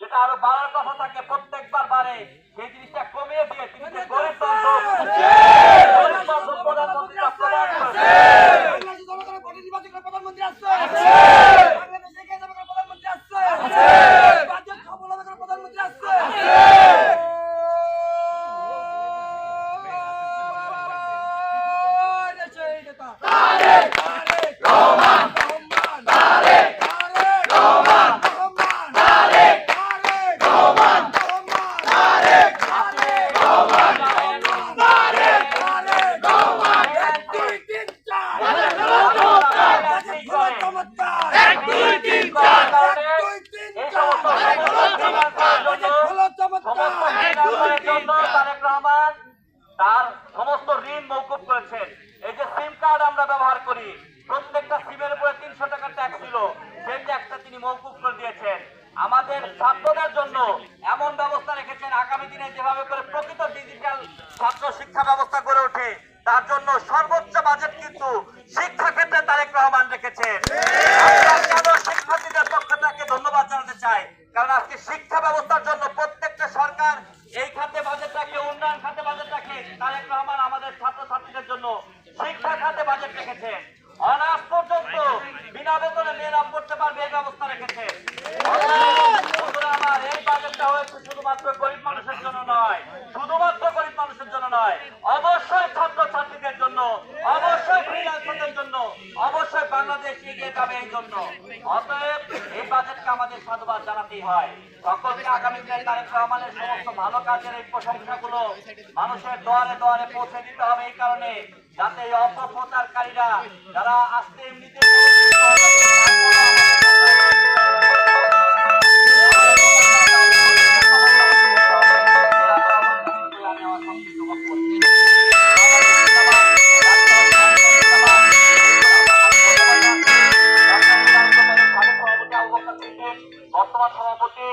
যেটা আরো বাড়ার কথা থাকে প্রত্যেকবার বাড়ে, সেই জিনিসটা কমিয়ে দিয়ে তিনি যে গরিব প্রধানমন্ত্রী প্রধানমন্ত্রী আসছে, বাংলাদেশে প্রধানমন্ত্রী আসছে, প্রধানমন্ত্রী আসছে। তার সমস্ত ঋণ মওকুফ করেছেন। এই যে সিম কার্ড আমরা ব্যবহার করি, প্রত্যেকটা সিমের উপরে 300 টাকা ট্যাক্স ছিল, সেই ট্যাক্সটা তিনি মওকুফ করে দিয়েছেন। আমাদের ছাত্রদের জন্য এমন ব্যবস্থা রেখেছেন, আগামী দিনে যেভাবে করে প্রকৃত ডিজিটাল ছাত্র শিক্ষা ব্যবস্থা গড়ে ওঠে তার জন্য সর্বোচ্চ বাজেট কিন্তু শিক্ষা ক্ষেত্রে তারেক রহমান রেখেছেন। শিক্ষার্থীদের পক্ষ থেকে ধন্যবাদ জানাতে চাই, কারণ আজকে শিক্ষা ব্যবস্থার জন্য প্রত্যেকটা সরকার এই খাতে বাজেট রাখে, উন্নয়ন খাতে বাজেট রাখে। তারেক রহমান আমাদের ছাত্রছাত্রীদের জন্য শিক্ষা খাতে বাজেট রেখেছেন। অনার্স পর্যন্ত বিনা বেতনে মেয়েরা পড়তে পারবে এই ব্যবস্থা রেখেছে। আমার এই বাজেটটা হয়েছে শুধুমাত্র গরিব মানুষের জন্য নয়, শুধুমাত্র গরিব মানুষের জন্য নয়, অবশ্যই ছাত্রছাত্রীদের জন্য, অবশ্যই ফ্রিল্যান্সারদের জন্য, অবশ্যই বাংলাদেশ এগিয়ে যাবে এই জন্য। অতএব এই বাজেটকে আমাদের সাধুবাদ জানাতেই হয়। সকলকে আগামী দিনে তারেক রহমানের সমস্ত ভালো কাজের এই প্রশংসাগুলো মানুষের দোয়ারে দোয়ারে পৌঁছে দিতে হবে, এই কারণে যাতে এই অপপ্রচারকারীরা যারা আসতে এমনিতে বর্তমান সভাপতি